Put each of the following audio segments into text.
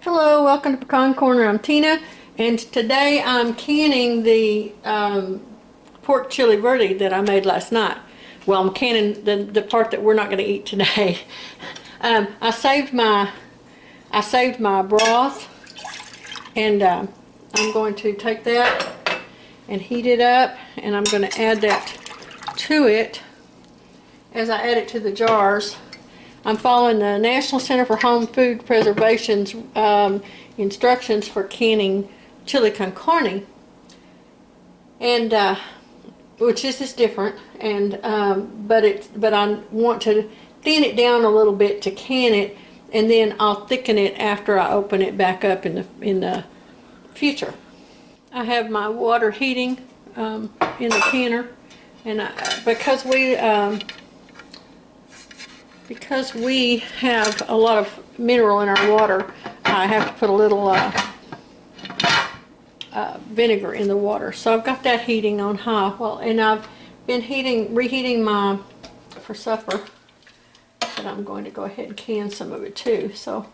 Hello, welcome to Pecan Corner. I'm Tina, and today I'm canning the pork chili verde that I made last night. Well, I'm canning the part that we're not going to eat today. I saved my broth, and I'm going to take that and heat it up, and I'm going to add that to it. As I add it to the jars, I'm following the National Center for Home Food Preservation's instructions for canning chili con carne, and which is different, and but I want to thin it down a little bit to can it, and then I'll thicken it after I open it back up in the future. I have my water heating in the canner, and because we have a lot of mineral in our water, I have to put a little vinegar in the water. So I've got that heating on high. Well, and I've been reheating my for supper, but I'm going to go ahead and can some of it too. So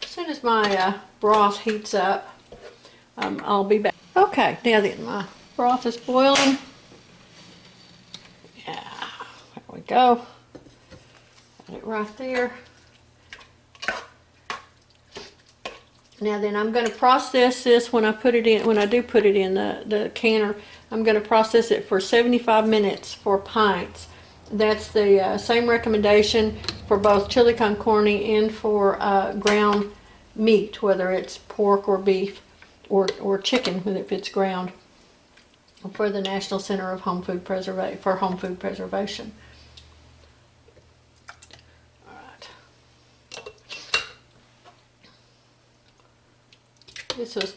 as soon as my broth heats up, I'll be back. Okay, now that my broth is boiling, yeah, there we go. Got it right there. Now then, I'm going to process this when I do put it in the canner. I'm going to process it for 75 minutes for pints. That's the same recommendation for both chili con carne and for ground meat, whether it's pork or beef or chicken, if it's ground, for the National Center of Home Food Preservation.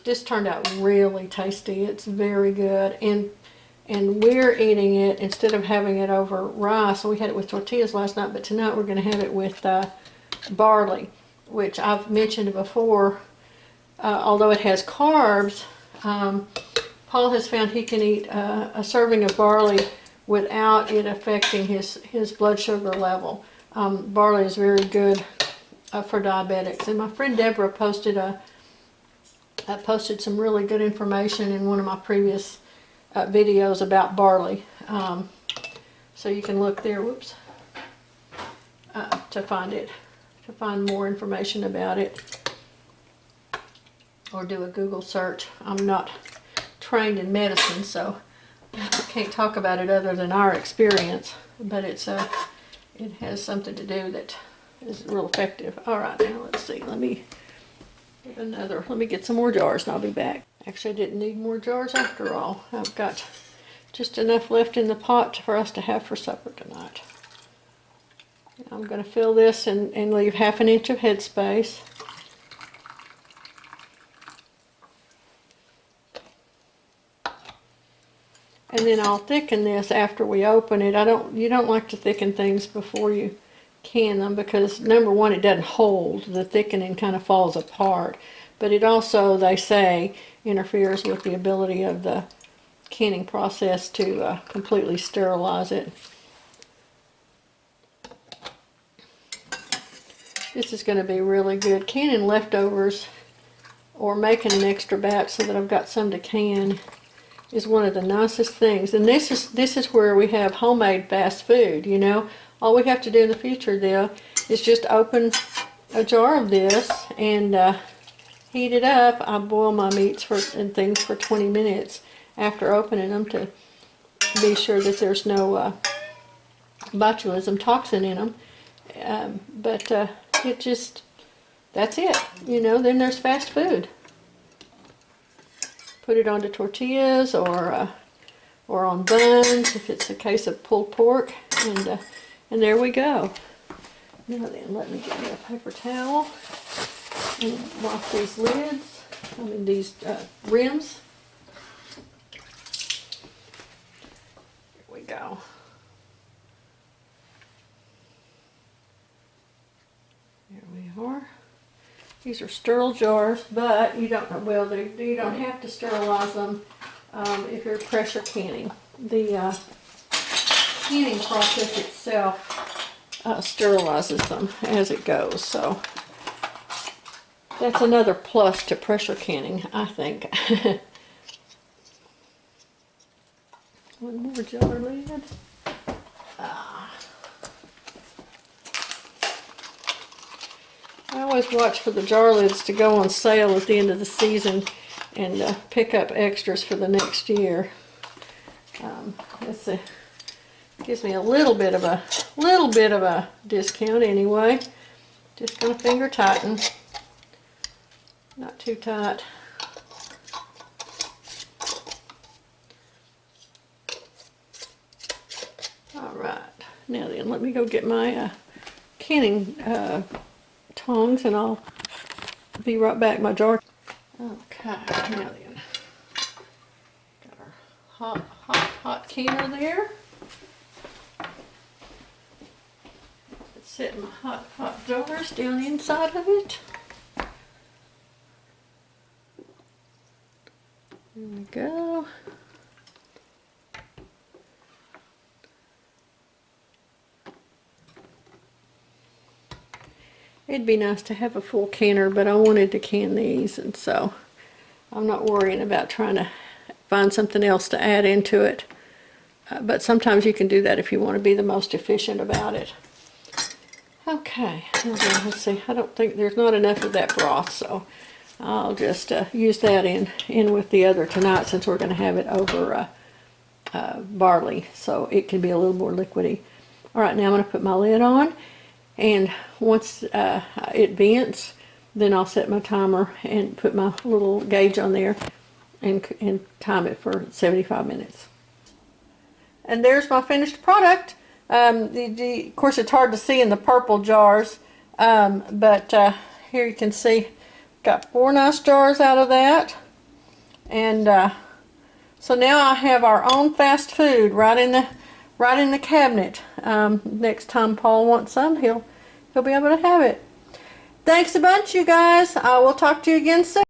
This turned out really tasty. It's very good, and we're eating it instead of having it over rice. We had it with tortillas last night, but tonight we're going to have it with barley, which I've mentioned before. Although it has carbs, Paul has found he can eat a serving of barley without it affecting his blood sugar level. Barley is very good for diabetics, and my friend Deborah posted some really good information in one of my previous videos about barley. So you can look there, to find more information about it, or do a Google search. I'm not trained in medicine, so I can't talk about it other than our experience, but it has something to do that is real effective. All right, now let's see. Let me get some more jars and I'll be back. Actually, I didn't need more jars after all. I've got just enough left in the pot for us to have for supper tonight. I'm going to fill this and leave 1/2 inch of headspace. And then I'll thicken this after we open it. You don't like to thicken things before you can them, because number one, it doesn't hold. The thickening kind of falls apart, but it also, they say, interferes with the ability of the canning process to completely sterilize it. This is going to be really good. Canning leftovers or making an extra batch so that I've got some to can is one of the nicest things. And this is where we have homemade fast food, you know. All we have to do in the future, though, is just open a jar of this and heat it up. I boil my meats and things for 20 minutes after opening them to be sure that there's no botulism toxin in them. That's it, you know. Then there's fast food. Put it onto tortillas or on buns if it's a case of pulled pork, and there we go. Now then, let me get me a paper towel and wipe these lids. These rims. Here we go. There we are. These are sterile jars, but you don't have to sterilize them if you're pressure canning. The canning process itself sterilizes them as it goes. So That's another plus to pressure canning, I think. One more jar lid. I always watch for the jar lids to go on sale at the end of the season and pick up extras for the next year. Let's see. Gives me a little bit of a discount anyway. Just gonna finger tighten. Not too tight. Alright, now then, let me go get my canning tongs and I'll be right back. My jar. Okay, now then. Got our hot canner there. Let's set my hot jars down inside of it. There we go. It'd be nice to have a full canner, but I wanted to can these, and so I'm not worrying about trying to find something else to add into it. But sometimes you can do that if you want to be the most efficient about it. Okay, let's see. I don't think there's not enough of that broth, so I'll just use that in with the other tonight, since we're going to have it over barley, so it can be a little more liquidy. All right, now I'm going to put my lid on. And once it vents, then I'll set my timer and put my little gauge on there and time it for 75 minutes. And there's my finished product. Of course, it's hard to see in the purple jars, but here you can see, got 4 nice jars out of that. And so now I have our own fast food right in the cabinet. Next time Paul wants some, he'll be able to have it. Thanks a bunch, you guys. I will talk to you again soon.